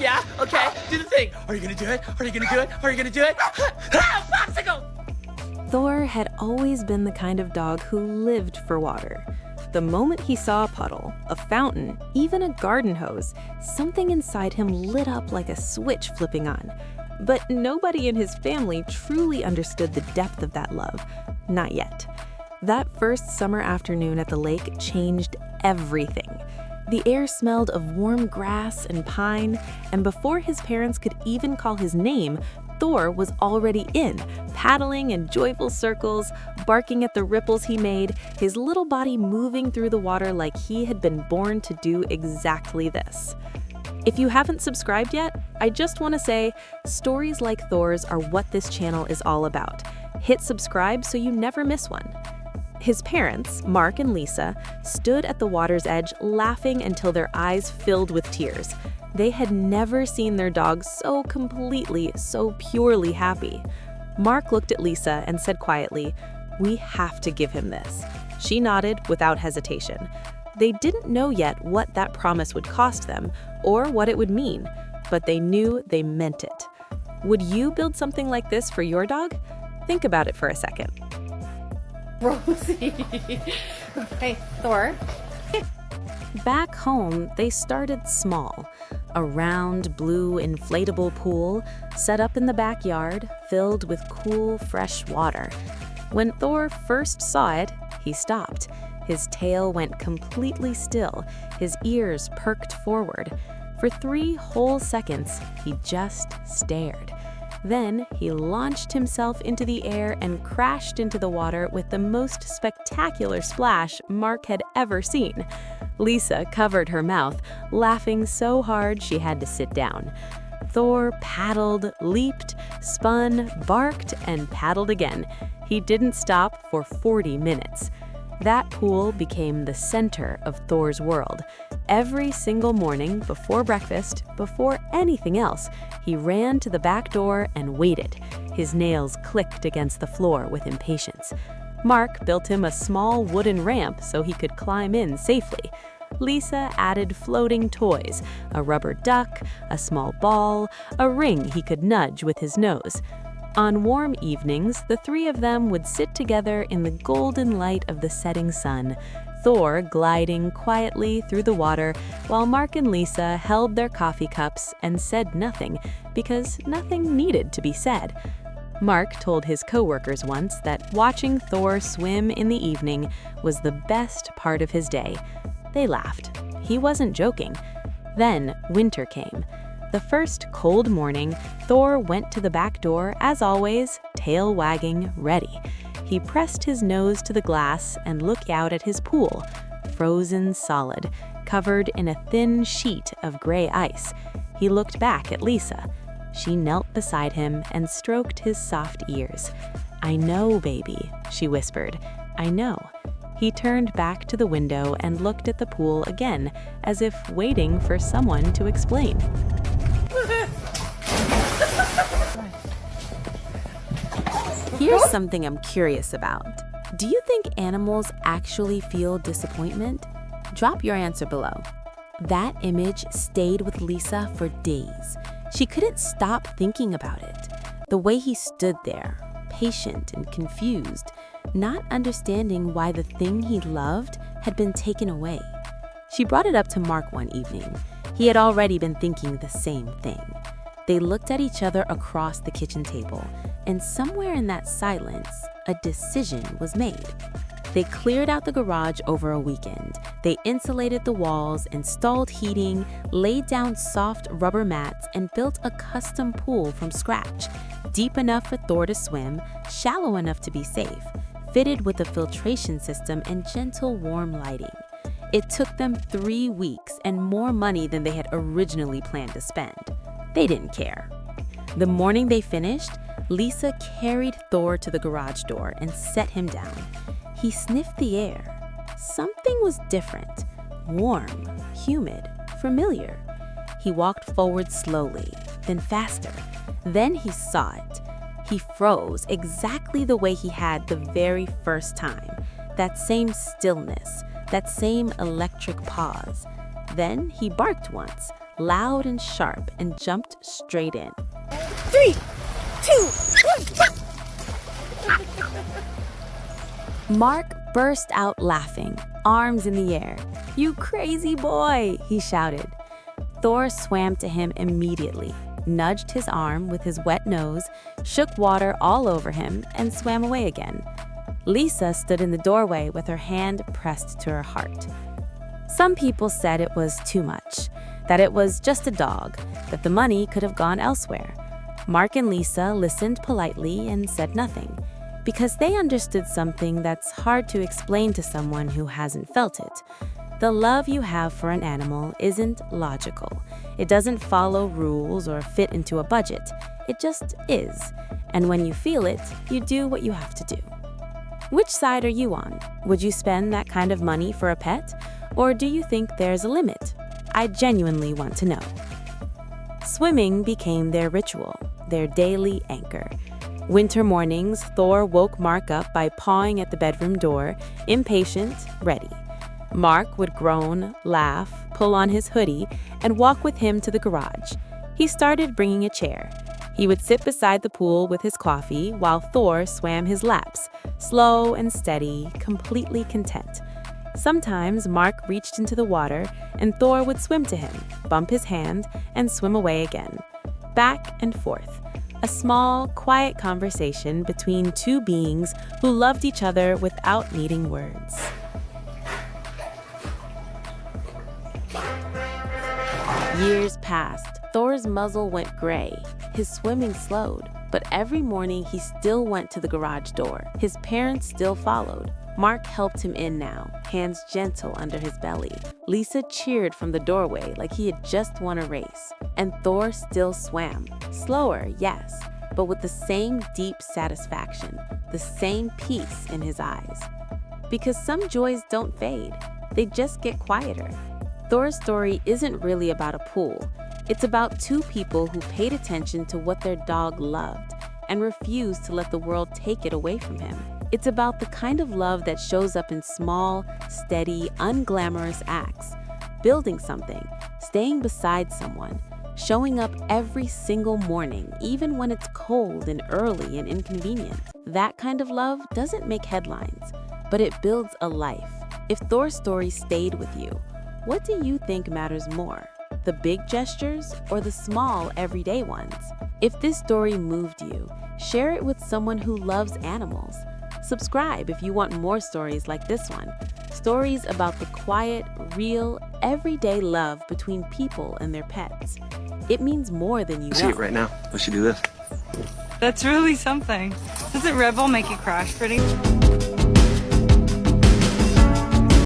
Yeah? Okay, do the thing. Are you gonna do it? Are you gonna do it? Are you gonna do it? Ah, popsicle! Thor had always been the kind of dog who lived for water. The moment he saw a puddle, a fountain, even a garden hose, something inside him lit up like a switch flipping on. But nobody in his family truly understood the depth of that love. Not yet. That first summer afternoon at the lake changed everything. The air smelled of warm grass and pine, and before his parents could even call his name, Thor was already in, paddling in joyful circles, barking at the ripples he made, his little body moving through the water like he had been born to do exactly this. If you haven't subscribed yet, I just want to say, stories like Thor's are what this channel is all about. Hit subscribe so you never miss one. His parents, Mark and Lisa, stood at the water's edge laughing until their eyes filled with tears. They had never seen their dog so completely, so purely happy. Mark looked at Lisa and said quietly, "We have to give him this." She nodded without hesitation. They didn't know yet what that promise would cost them or what it would mean, but they knew they meant it. Would you build something like this for your dog? Think about it for a second. Rosie. Hey, Thor. Back home, they started small. A round, blue, inflatable pool set up in the backyard, filled with cool, fresh water. When Thor first saw it, he stopped. His tail went completely still, his ears perked forward. For 3 whole seconds, he just stared. Then he launched himself into the air and crashed into the water with the most spectacular splash Mark had ever seen. Lisa covered her mouth, laughing so hard she had to sit down. Thor paddled, leaped, spun, barked, and paddled again. He didn't stop for 40 minutes. That pool became the center of Thor's world. Every single morning, before breakfast, before anything else, he ran to the back door and waited. His nails clicked against the floor with impatience. Mark built him a small wooden ramp so he could climb in safely. Lisa added floating toys, a rubber duck, a small ball, a ring he could nudge with his nose. On warm evenings, the 3 of them would sit together in the golden light of the setting sun, Thor gliding quietly through the water while Mark and Lisa held their coffee cups and said nothing because nothing needed to be said. Mark told his coworkers once that watching Thor swim in the evening was the best part of his day. They laughed. He wasn't joking. Then winter came. The first cold morning, Thor went to the back door, as always, tail wagging, ready. He pressed his nose to the glass and looked out at his pool, frozen solid, covered in a thin sheet of gray ice. He looked back at Lisa. She knelt beside him and stroked his soft ears. "I know, baby," she whispered. "I know." He turned back to the window and looked at the pool again, as if waiting for someone to explain. Here's something I'm curious about. Do you think animals actually feel disappointment? Drop your answer below. That image stayed with Lisa for days. She couldn't stop thinking about it. The way he stood there, patient and confused, not understanding why the thing he loved had been taken away. She brought it up to Mark one evening. He had already been thinking the same thing. They looked at each other across the kitchen table, and somewhere in that silence, a decision was made. They cleared out the garage over a weekend. They insulated the walls, installed heating, laid down soft rubber mats, and built a custom pool from scratch, deep enough for Thor to swim, shallow enough to be safe, fitted with a filtration system and gentle, warm lighting. It took them 3 weeks and more money than they had originally planned to spend. They didn't care. The morning they finished, Lisa carried Thor to the garage door and set him down. He sniffed the air. Something was different, warm, humid, familiar. He walked forward slowly, then faster. Then he saw it. He froze exactly the way he had the very first time. That same stillness, that same electric pause. Then he barked once, loud and sharp, and jumped straight in. 3, 2, 1. Mark burst out laughing, arms in the air. "You crazy boy," he shouted. Thor swam to him immediately, nudged his arm with his wet nose, shook water all over him, and swam away again. Lisa stood in the doorway with her hand pressed to her heart. Some people said it was too much, that it was just a dog, that the money could have gone elsewhere. Mark and Lisa listened politely and said nothing, because they understood something that's hard to explain to someone who hasn't felt it. The love you have for an animal isn't logical. It doesn't follow rules or fit into a budget. It just is. And when you feel it, you do what you have to do. Which side are you on? Would you spend that kind of money for a pet? Or do you think there's a limit? I genuinely want to know. Swimming became their ritual, their daily anchor. Winter mornings, Thor woke Mark up by pawing at the bedroom door, impatient, ready. Mark would groan, laugh, pull on his hoodie, and walk with him to the garage. He started bringing a chair. He would sit beside the pool with his coffee while Thor swam his laps, slow and steady, completely content. Sometimes Mark reached into the water and Thor would swim to him, bump his hand, and swim away again. Back and forth. A small, quiet conversation between two beings who loved each other without needing words. Years passed. Thor's muzzle went gray. His swimming slowed. But every morning he still went to the garage door. His parents still followed. Mark helped him in now, hands gentle under his belly. Lisa cheered from the doorway like he had just won a race. And Thor still swam. Slower, yes, but with the same deep satisfaction, the same peace in his eyes. Because some joys don't fade. They just get quieter. Thor's story isn't really about a pool. It's about two people who paid attention to what their dog loved and refused to let the world take it away from him. It's about the kind of love that shows up in small, steady, unglamorous acts. Building something, staying beside someone, showing up every single morning, even when it's cold and early and inconvenient. That kind of love doesn't make headlines, but it builds a life. If Thor's story stayed with you, what do you think matters more? The big gestures or the small, everyday ones? If this story moved you, share it with someone who loves animals. Subscribe if you want more stories like this one. Stories about the quiet, real, everyday love between people and their pets. It means more than you know. See it right now. We should do this. That's really something. Doesn't Red Bull make you crash pretty?